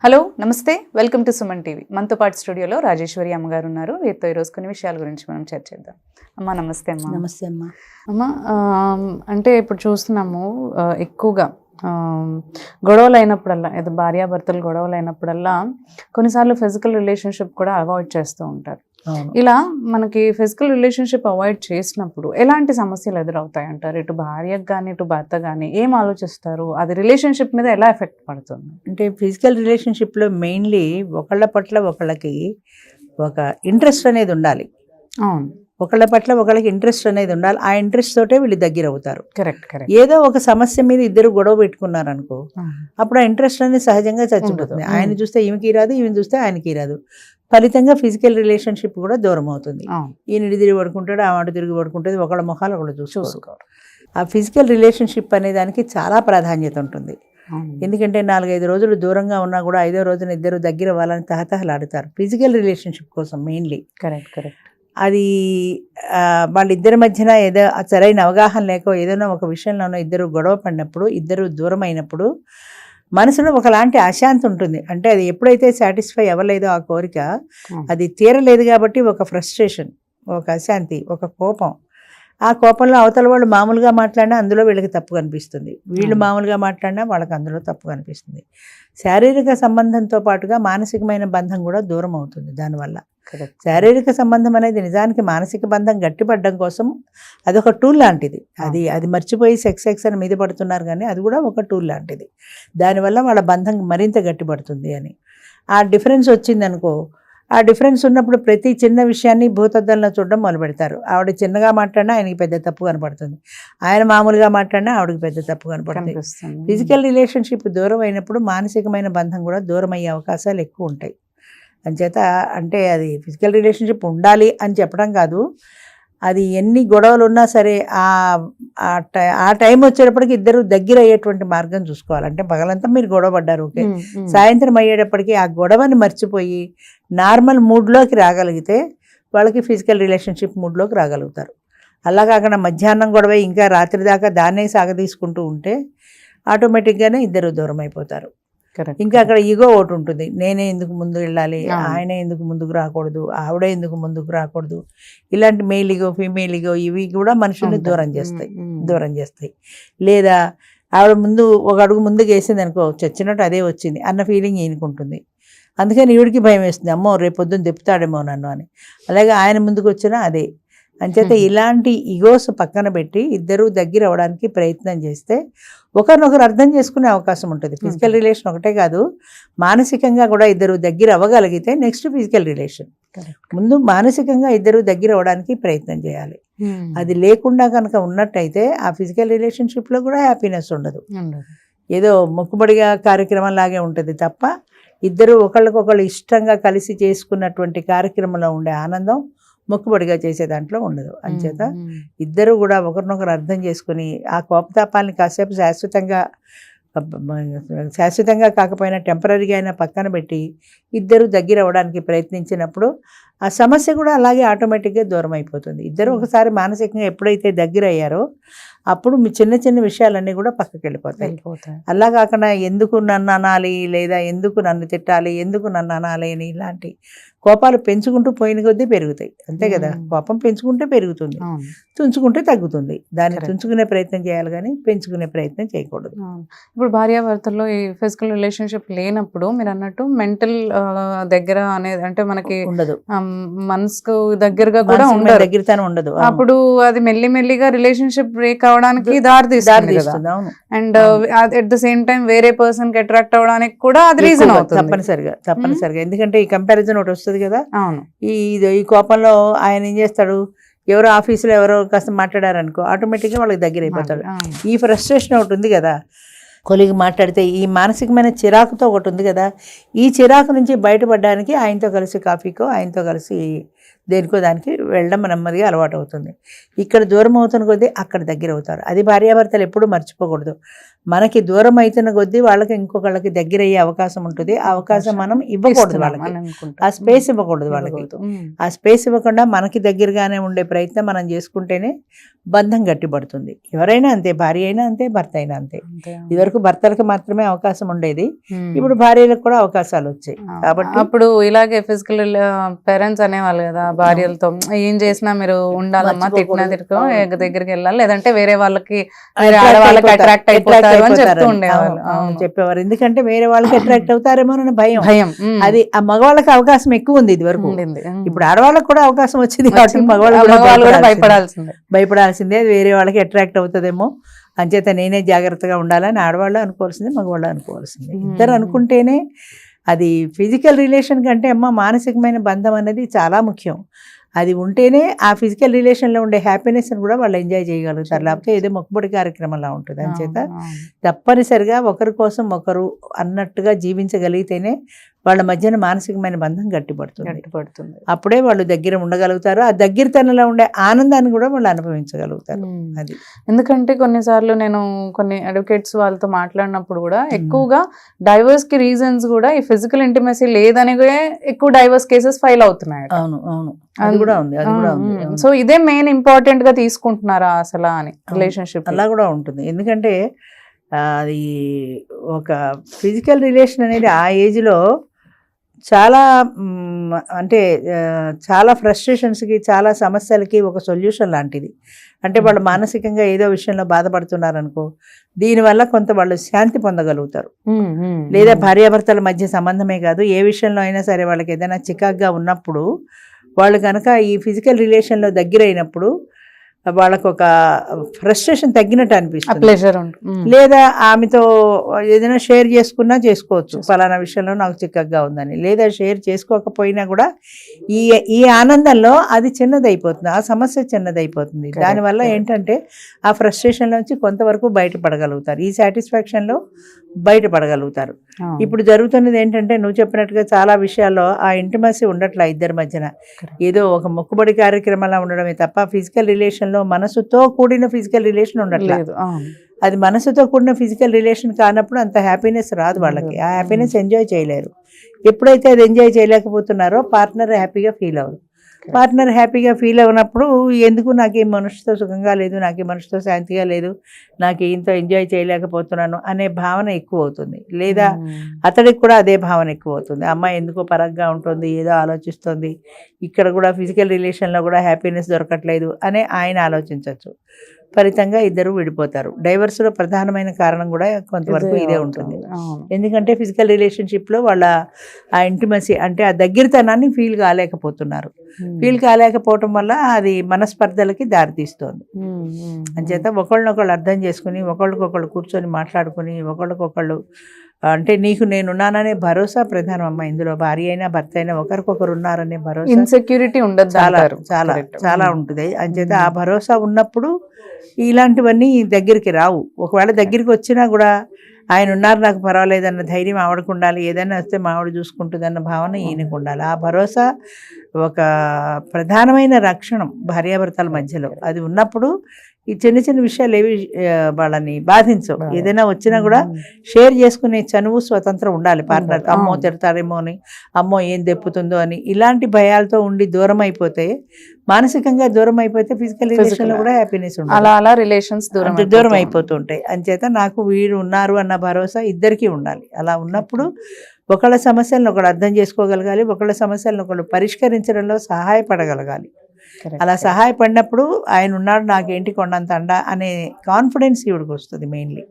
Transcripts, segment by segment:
Hello నమస్తే welcome to Suman TV. మనతో పాటు స్టూడియోలో రాజేశ్వరి అమ్మగారు ఉన్నారు. వీరితో ఈరోజు కొన్ని విషయాల గురించి మనం చర్చిద్దాం. అమ్మ నమస్తే. అమ్మ నమస్తే అమ్మ. అమ్మ అంటే ఇప్పుడు చూస్తున్నాము ఎక్కువగా గొడవలు అయినప్పుడల్లా, ఏదో భార్యాభర్తలు గొడవలు అయినప్పుడల్లా కొన్నిసార్లు ఫిజికల్ రిలేషన్షిప్ కూడా అవాయిడ్ చేస్తూ ఉంటారు. ఇలా మనకి ఫిజికల్ రిలేషన్షిప్ అవాయిడ్ చేసినప్పుడు ఎలాంటి సమస్యలు ఎదురవుతాయి అంటారు? ఇటు భార్యకు కానీ ఇటు భర్త కానీ ఏం ఆలోచిస్తారు? అది రిలేషన్షిప్ మీద ఎలా ఎఫెక్ట్ పడుతుంది? అంటే ఫిజికల్ రిలేషన్షిప్లో మెయిన్లీ ఒకళ్ళ పట్ల ఒకళ్ళకి ఒక ఇంట్రెస్ట్ అనేది ఉండాలి. అవును, ఒకళ్ళ పట్ల ఒకళ్ళకి ఇంట్రెస్ట్ అనేది ఉండాలి. ఆ ఇంట్రెస్ట్ తోటే వీళ్ళు దగ్గర అవుతారు. Correct correct. ఏదో ఒక సమస్య మీద ఇద్దరు గొడవ పెట్టుకున్నారు అనుకో, అప్పుడు ఆ ఇంట్రెస్ట్ అనేది సహజంగా చచ్చిపోతుంది. ఆయన చూస్తే ఈమెకి రాదు, ఈమె చూస్తే ఆయనకి రాదు. ఫలితంగా ఫిజికల్ రిలేషన్షిప్ కూడా దూరం అవుతుంది. ఈయన తిరిగి పడుకుంటాడు, ఆ మాట తిరిగి పడుకుంటుంది, ఒకళ్ళ ముఖాలు ఒకళ్ళు చూసుకోరు. ఆ ఫిజికల్ రిలేషన్షిప్ అనే దానికి చాలా ప్రాధాన్యత ఉంటుంది. ఎందుకంటే 4-5 రోజులు దూరంగా ఉన్నా కూడా 5వ రోజున ఇద్దరు దగ్గర అవ్వాలని తహతహలాడుతారు ఫిజికల్ రిలేషన్షిప్ కోసం మెయిన్లీ. Correct correct. అది వాళ్ళిద్దరి మధ్యన ఏదో సరైన అవగాహన లేక ఏదైనా ఒక విషయంలోనో ఇద్దరు గొడవ పడినప్పుడు, ఇద్దరు దూరం అయినప్పుడు మనసులో ఒకలాంటి అశాంతి ఉంటుంది. అంటే అది ఎప్పుడైతే సాటిస్ఫై అవ్వలేదో ఆ కోరిక, అది తీరలేదు కాబట్టి ఒక ఫ్రస్ట్రేషన్, ఒక అశాంతి, ఒక కోపం. ఆ కోపంలో అవతల వాళ్ళు మామూలుగా మాట్లాడినా అందులో వీళ్ళకి తప్పు కనిపిస్తుంది, వీళ్ళు మామూలుగా మాట్లాడినా వాళ్ళకి అందులో తప్పు కనిపిస్తుంది. శారీరక సంబంధంతో పాటుగా మానసికమైన బంధం కూడా దూరం అవుతుంది దానివల్ల. శారీరక సంబంధం అనేది నిజానికి మానసిక బంధం గట్టిపడడం కోసం అదొక టూల్ లాంటిది. అది మర్చిపోయి సెక్స్ అని మీద పడుతున్నారు, కానీ అది కూడా ఒక టూల్ లాంటిది. దానివల్ల వాళ్ళ బంధం మరింత గట్టిపడుతుంది అని. ఆ డిఫరెన్స్ వచ్చిందనుకో, ఆ డిఫరెన్స్ ఉన్నప్పుడు ప్రతి చిన్న విషయాన్ని భూతద్దంలో చూడడం మొదలు పెడతారు. ఆవిడ చిన్నగా మాట్లాడినా ఆయనకి పెద్ద తప్పు కనపడుతుంది, ఆయన మామూలుగా మాట్లాడినా ఆవిడకి పెద్ద తప్పు కనపడుతుంది. ఫిజికల్ రిలేషన్షిప్ దూరం అయినప్పుడు మానసికమైన బంధం కూడా దూరం అయ్యే అవకాశాలు ఎక్కువ ఉంటాయి. అంచేత అంటే అది ఫిజికల్ రిలేషన్షిప్ ఉండాలి అని చెప్పడం కాదు, అది ఎన్ని గొడవలు ఉన్నా సరే ఆ టైం వచ్చేటప్పటికి ఇద్దరు దగ్గర అయ్యేటువంటి మార్గం చూసుకోవాలి. అంటే పగలంతా మీరు గొడవ పడ్డారు, ఓకే, సాయంత్రం అయ్యేటప్పటికి ఆ గొడవని మర్చిపోయి నార్మల్ మూడ్లోకి రాగలిగితే వాళ్ళకి ఫిజికల్ రిలేషన్షిప్ మూడ్లోకి రాగలుగుతారు. అలా కాకుండా మధ్యాహ్నం గొడవ ఇంకా రాత్రి దాకా దాన్నే సాగదీసుకుంటూ ఉంటే ఆటోమేటిక్గానే ఇద్దరు దూరం అయిపోతారు. ఇంకా అక్కడ ఈగో ఒకటి ఉంటుంది, నేనే ఎందుకు ముందు వెళ్ళాలి, ఆయనే ఎందుకు ముందుకు రాకూడదు, ఆవిడే ఎందుకు ముందుకు రాకూడదు, ఇలాంటి మేల్ ఈగో ఫీమేల్ ఈగో ఇవి కూడా మనుషుల్ని దూరం చేస్తాయి. లేదా ఆవిడ ముందు ఒక అడుగు ముందుకు వేసింది అనుకో, చచ్చినట్టు అదే వచ్చింది అన్న ఫీలింగ్ ఈయనకుంటుంది. అందుకని ఈవిడికి భయం వేస్తుంది, అమ్మో రేపు పొద్దున్న దెప్పుతాడేమో నన్ను అని. అలాగే ఆయన ముందుకు వచ్చినా అదే. అంచేత ఇలాంటి ఈగోస్ పక్కన పెట్టి ఇద్దరు దగ్గర అవ్వడానికి ప్రయత్నం చేస్తే ఒకరినొకరు అర్థం చేసుకునే అవకాశం ఉంటుంది. ఫిజికల్ రిలేషన్ ఒకటే కాదు, మానసికంగా కూడా ఇద్దరు దగ్గర అవ్వగలిగితే నెక్స్ట్ ఫిజికల్ రిలేషన్. ముందు మానసికంగా ఇద్దరు దగ్గర అవ్వడానికి ప్రయత్నం చేయాలి. అది లేకుండా కనుక ఉన్నట్టయితే ఆ ఫిజికల్ రిలేషన్షిప్లో కూడా హ్యాపీనెస్ ఉండదు. ఏదో మొక్కుబడిగా కార్యక్రమం లాగే ఉంటుంది తప్ప ఇద్దరు ఒకళ్ళకొకళ్ళు ఇష్టంగా కలిసి చేసుకున్నటువంటి కార్యక్రమంలో ఉండే ఆనందం మొక్కుబడిగా చేసే దాంట్లో ఉండదు. అంచేత ఇద్దరు కూడా ఒకరినొకరు అర్థం చేసుకుని ఆ కోపతాపాలని కాసేపు శాశ్వతంగా కాకపోయినా టెంపరీగా అయినా పక్కన పెట్టి ఇద్దరు దగ్గర అవ్వడానికి ప్రయత్నించినప్పుడు ఆ సమస్య కూడా అలాగే ఆటోమేటిక్గా దూరం అయిపోతుంది. ఇద్దరు ఒకసారి మానసికంగా ఎప్పుడైతే దగ్గర అయ్యారో అప్పుడు మీ చిన్న చిన్న విషయాలన్నీ కూడా పక్కకి వెళ్ళిపోతాయి. అలా కాకుండా ఎందుకు నన్ను అనాలి, లేదా ఎందుకు నన్ను తిట్టాలి, ఎందుకు నన్ను అనాలి అని ఇలాంటి కోపాలు పెంచుకుంటూ పోయిన కొద్దీ పెరుగుతాయి. అంతే కదా, కోపం పెంచుకుంటే పెరుగుతుంది, తుంచుకుంటే తగ్గుతుంది. దాన్ని తుంచుకునే ప్రయత్నం చేయాలి కానీ పెంచుకునే ప్రయత్నం చేయకూడదు. ఇప్పుడు భార్యాభర్తల్లో ఈ ఫిజికల్ రిలేషన్షిప్ లేనప్పుడు మీరు అన్నట్టు మెంటల్ దగ్గర అనేది అంటే మనకి ఉండదు, మనసుకు దగ్గరగా కూడా దగ్గరతనం ఉండదు. అప్పుడు అది మెల్లిమెల్లిగా రిలేషన్షిప్ బ్రేక్ అవడానికి దారి తీస్తుంది. And at the same time వేరే పర్సన్ కి అట్రాక్ట్ అవడానికి కూడా అది రీజన్ అవుతుంది. తప్పనిసరిగా ఎందుకంటే ఈ కంపారిజన్ ఒకటి వస్తుంది కదా. ఈ కోపంలో ఆయన ఏం చేస్తాడు, ఎవరో ఆఫీసులో ఎవరో కాస్త మాట్లాడారనుకో ఆటోమేటిక్గా వాళ్ళకి దగ్గర అయిపోతాడు. ఈ ఫ్రస్ట్రేషన్ ఒకటి ఉంది కదా, కొలిగి మాట్లాడితే ఈ మానసికమైన చిరాకుతో ఒకటి ఉంది కదా, ఈ చిరాకు నుంచి బయటపడడానికి ఆయనతో కలిసి కాఫీకో ఆయనతో కలిసి దేనికో దానికి వెళ్ళడం నెమ్మదిగా అలవాటు అవుతుంది. ఇక్కడ దూరం అవుతున్న కొద్దీ అక్కడ దగ్గర అవుతారు. అది భార్యాభర్తలు ఎప్పుడూ మర్చిపోకూడదు. మనకి దూరం అవుతున్న కొద్దీ వాళ్ళకి ఇంకొకళ్ళకి దగ్గర అయ్యే అవకాశం ఉంటుంది. ఆ అవకాశం మనం ఇవ్వకూడదు వాళ్ళకి, ఆ స్పేస్ ఇవ్వకూడదు వాళ్ళకి. ఆ స్పేస్ ఇవ్వకుండా మనకి దగ్గరగానే ఉండే ప్రయత్నం మనం చేసుకుంటేనే బంధం గట్టిపడుతుంది. ఎవరైనా అంతే, భార్య అయినా అంతే, భర్త అయినా అంతే. ఇదివరకు భర్తలకు మాత్రమే అవకాశం ఉండేది, ఇప్పుడు భార్యలకు కూడా అవకాశాలు వచ్చాయి. కాబట్టి అప్పుడు ఇలాగే ఫిజికల్ పేరెంట్స్ అనేవాళ్ళు కదా భార్యలతో, ఏం చేసినా మీరు ఉండాలమ్మా, తిట్టినా తిట్టుకో దగ్గరికి వెళ్ళాలి, లేదంటే వేరే వాళ్ళకి ఆడవాళ్ళకి అట్రాక్ట్ అయిపోతారు అని చెప్తూ ఉండేవాళ్ళు. చెప్పేవారు, ఎందుకంటే వేరే వాళ్ళకి అట్రాక్ట్ అవుతారేమో అని భయం. అది ఆ మగవాళ్ళకి అవకాశం ఎక్కువ ఉంది ఇది వరకు. ఇప్పుడు ఆడవాళ్ళకి కూడా అవకాశం వచ్చింది కాబట్టి మగవాళ్ళు కూడా భయపడాల్సిందే. అది వేరే వాళ్ళకి అట్రాక్ట్ అవుతుందేమో, అంచేత నేనే జాగ్రత్తగా ఉండాలని ఆడవాళ్ళు అనుకోవాల్సిందే, మగవాళ్ళు అనుకోవాల్సిందే. ఇద్దరు అనుకుంటేనే అది ఫిజికల్ రిలేషన్ కంటే మానసికమైన బంధం అనేది చాలా ముఖ్యం. అది ఉంటేనే ఆ ఫిజికల్ రిలేషన్లో ఉండే హ్యాపీనెస్ని కూడా వాళ్ళు ఎంజాయ్ చేయగలుగుతారు. లేకపోతే ఏదో మొక్కుబడి కార్యక్రమంలా ఉంటుంది. అంచేత తప్పనిసరిగా ఒకరి కోసం ఒకరు అన్నట్టుగా జీవించగలిగితేనే వాళ్ళ మధ్యన మానసికమైన బంధం గట్టిపడుతుంది. అప్పుడే వాళ్ళు దగ్గర ఉండగలుగుతారు. ఆ దగ్గరతనంలో ఉండే ఆనందాన్ని కూడా వాళ్ళు అనుభవించగలుగుతారు. అది ఎందుకంటే కొన్నిసార్లు నేను కొన్ని అడ్వకేట్స్ వాళ్ళతో మాట్లాడినప్పుడు కూడా ఎక్కువగా డైవర్స్ కి రీజన్స్ కూడా ఈ ఫిజికల్ ఇంటిమసీ లేదని ఎక్కువ డైవర్స్ కేసెస్ ఫైల్ అవుతున్నాయి. అవును, అది కూడా ఉంది. సో ఇదే మెయిన్ ఇంపార్టెంట్ గా తీసుకుంటున్నారా అసలు అని రిలేషన్షిప్? అలా కూడా ఉంటుంది. ఎందుకంటే అది ఒక ఫిజికల్ రిలేషన్ అనేది ఆ ఏజ్లో చాలా అంటే చాలా ఫ్రస్ట్రేషన్స్కి, చాలా సమస్యలకి ఒక సొల్యూషన్ లాంటిది. అంటే వాళ్ళు మానసికంగా ఏదో విషయంలో బాధపడుతున్నారనుకో, దీనివల్ల కొంత వాళ్ళు శాంతి పొందగలుగుతారు. లేదా భార్యాభర్తల మధ్య సంబంధమే కాదు, ఏ విషయంలో అయినా సరే వాళ్ళకి ఏదైనా చికాగ్గా ఉన్నప్పుడు వాళ్ళు కనుక ఈ ఫిజికల్ రిలేషన్లో దగ్గర అయినప్పుడు వాళ్ళకు ఒక ఫ్రస్ట్రేషన్ తగ్గినట్టు అనిపిస్తుంది. లేదా ఆమెతో ఏదైనా షేర్ చేసుకున్నా చేసుకోవచ్చు, ఫలానా విషయంలో నాకు చిక్కగా ఉందని. లేదా షేర్ చేసుకోకపోయినా కూడా ఈ ఆనందంలో అది చిన్నదైపోతుంది, ఆ సమస్య చిన్నదైపోతుంది. దానివల్ల ఏంటంటే ఆ ఫ్రస్ట్రేషన్లోంచి కొంతవరకు బయటపడగలుగుతారు, ఈ సాటిస్ఫాక్షన్లో బయటపడగలుగుతారు. ఇప్పుడు జరుగుతున్నది ఏంటంటే నువ్వు చెప్పినట్టుగా చాలా విషయాల్లో ఆ ఇంటిమసీ ఉండట్లా ఇద్దరి మధ్యన. ఏదో ఒక మొక్కుబడి కార్యక్రమంలో ఉండడమే తప్ప ఫిజికల్ రిలేషన్లో మనసుతో కూడిన ఫిజికల్ రిలేషన్ ఉండట్లేదు. అది మనసుతో కూడిన ఫిజికల్ రిలేషన్ కానప్పుడు అంత హ్యాపీనెస్ రాదు వాళ్ళకి, ఆ హ్యాపీనెస్ ఎంజాయ్ చేయలేరు. ఎప్పుడైతే అది ఎంజాయ్ చేయలేకపోతున్నారో పార్ట్నర్ హ్యాపీగా ఫీల్ అవ్వరు. పార్ట్నర్ హ్యాపీగా ఫీల్ అయినప్పుడు ఎందుకు నాకు ఈ మనిషితో సుఖంగా లేదు, నాకు ఈ మనిషితో శాంతిగా లేదు, నాకు ఇంత ఎంజాయ్ చేయలేకపోతున్నాను అనే భావన ఎక్కువ అవుతుంది. లేదా అతడికి కూడా అదే భావన ఎక్కువ అవుతుంది, అమ్మాయి ఎందుకో పరగ్గా ఉంటుంది, ఏదో ఆలోచిస్తుంది, ఇక్కడ కూడా ఫిజికల్ రిలేషన్లో కూడా హ్యాపీనెస్ దొరకట్లేదు అనే ఆయన ఆలోచించవచ్చు. ఫలితంగా ఇద్దరు విడిపోతారు. డైవర్స్లో ప్రధానమైన కారణం కూడా కొంతవరకు ఇదే ఉంటుంది. ఎందుకంటే ఫిజికల్ రిలేషన్షిప్లో వాళ్ళ ఆ ఇంటిమసీ అంటే ఆ దగ్గరతనాన్ని ఫీల్ కాలేకపోతున్నారు. ఫీల్ కాలేకపోవటం వల్ల అది మనస్పర్ధలకి దారితీస్తుంది. అంచేత ఒకళ్ళనొకళ్ళు అర్థం చేసుకుని, ఒకళ్ళకొకళ్ళు కూర్చొని మాట్లాడుకుని, ఒకళ్ళకొకళ్ళు అంటే నీకు నేనున్నాననే భరోసా ప్రధానం అమ్మ. ఇందులో భార్య అయినా భర్త అయినా ఒకరికొకరు ఉన్నారనే భరోసా, ఇన్సెక్యూరిటీ ఉండదు, చాలా చాలా చాలా ఉంటుంది. అంచేత ఆ భరోసా ఉన్నప్పుడు ఇలాంటివన్నీ దగ్గరికి రావు. ఒకవేళ దగ్గరికి వచ్చినా కూడా ఆయన ఉన్నారు, నాకు పర్వాలేదన్న ధైర్యం ఆవిడకు ఉండాలి, ఏదైనా వస్తే మావిడ చూసుకుంటుందన్న భావన ఈయనకు ఉండాలి. ఆ భరోసా ఒక ప్రధానమైన రక్షణం భార్యాభర్తల మధ్యలో. అది ఉన్నప్పుడు ఈ చిన్న చిన్న విషయాలు ఏవి వాళ్ళని బాధించవు. ఏదైనా వచ్చినా కూడా షేర్ చేసుకునే చనువు, స్వతంత్రం ఉండాలి పార్ట్నర్. అమ్మో తిడతారేమో అని, అమ్మో ఏం దెప్పుతుందో అని, ఇలాంటి భయాలతో ఉండి దూరం అయిపోతే, మానసికంగా దూరం అయిపోతే ఫిజికల్ రిలేషన్లో కూడా హ్యాపీనెస్ ఉంటుంది. అలా రిలేషన్స్ దూరం అయిపోతుంటాయి. అంచేత నాకు వీడు ఉన్నారు అన్న భరోసా ఇద్దరికీ ఉండాలి. అలా ఉన్నప్పుడు ఒకళ్ళ సమస్యలను ఒకళ్ళు అర్థం చేసుకోగలగాలి, ఒకళ్ళ సమస్యలను ఒకళ్ళు పరిష్కరించడంలో సహాయపడగలగాలి. అలా సహాయపడినప్పుడు ఆయన ఉన్నాడు, నాకేంటి కొండంత అండ అనే కాన్ఫిడెన్స్ ఈవిడికి వస్తుంది మెయిన్లీ.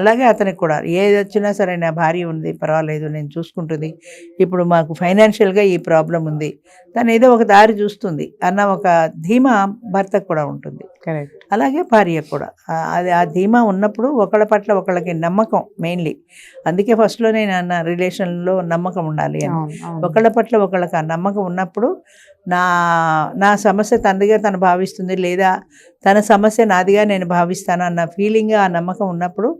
అలాగే అతనికి కూడా ఏది వచ్చినా సరే నా భార్య ఉంది, పర్వాలేదు, నేను చూసుకుంటుంది, ఇప్పుడు మాకు ఫైనాన్షియల్గా ఈ ప్రాబ్లం ఉంది, తను ఏదో ఒక దారి చూస్తుంది అన్న ఒక ధీమా భర్తకు కూడా ఉంటుంది. అలాగే భార్య కూడా అది ఆ ధీమా ఉన్నప్పుడు ఒకళ్ళ పట్ల ఒకళ్ళకి నమ్మకం మెయిన్లీ. అందుకే ఫస్ట్లో నేను అన్న రిలేషన్లో నమ్మకం ఉండాలి అని. ఒకళ్ళ పట్ల ఒకళ్ళకి ఆ నమ్మకం ఉన్నప్పుడు నా సమస్య తనదిగా తను భావిస్తుంది, లేదా తన సమస్య నాదిగా నేను భావిస్తాను అన్న ఫీలింగ్, ఆ నమ్మకం ఉన్నప్పుడు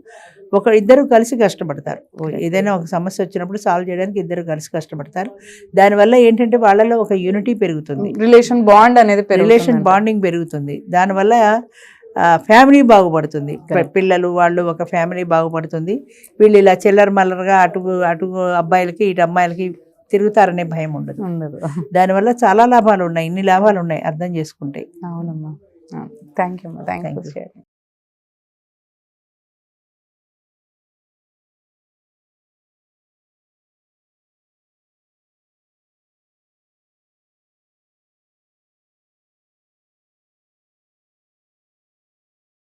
ఇద్దరు కలిసి కష్టపడతారు. ఏదైనా ఒక సమస్య వచ్చినప్పుడు సాల్వ్ చేయడానికి ఇద్దరు కలిసి కష్టపడతారు. దానివల్ల ఏంటంటే వాళ్ళలో ఒక యూనిటీ పెరుగుతుంది, రిలేషన్ బాండ్ అనేది రిలేషన్ బాండింగ్ పెరుగుతుంది. దానివల్ల ఫ్యామిలీ బాగుపడుతుంది. పిల్లలు వాళ్ళు ఒక ఫ్యామిలీ బాగుపడుతుంది. వీళ్ళు ఇలా చిల్లర మల్లరగా అటు అటు అబ్బాయిలకి ఇటు అమ్మాయిలకి తిరుగుతారనే భయం ఉండదు. దానివల్ల చాలా లాభాలు ఉన్నాయి. ఇన్ని లాభాలు ఉన్నాయి అర్థం చేసుకుంటే. అవునమ్మా. థ్యాంక్ యూ అమ్మా. Thank you.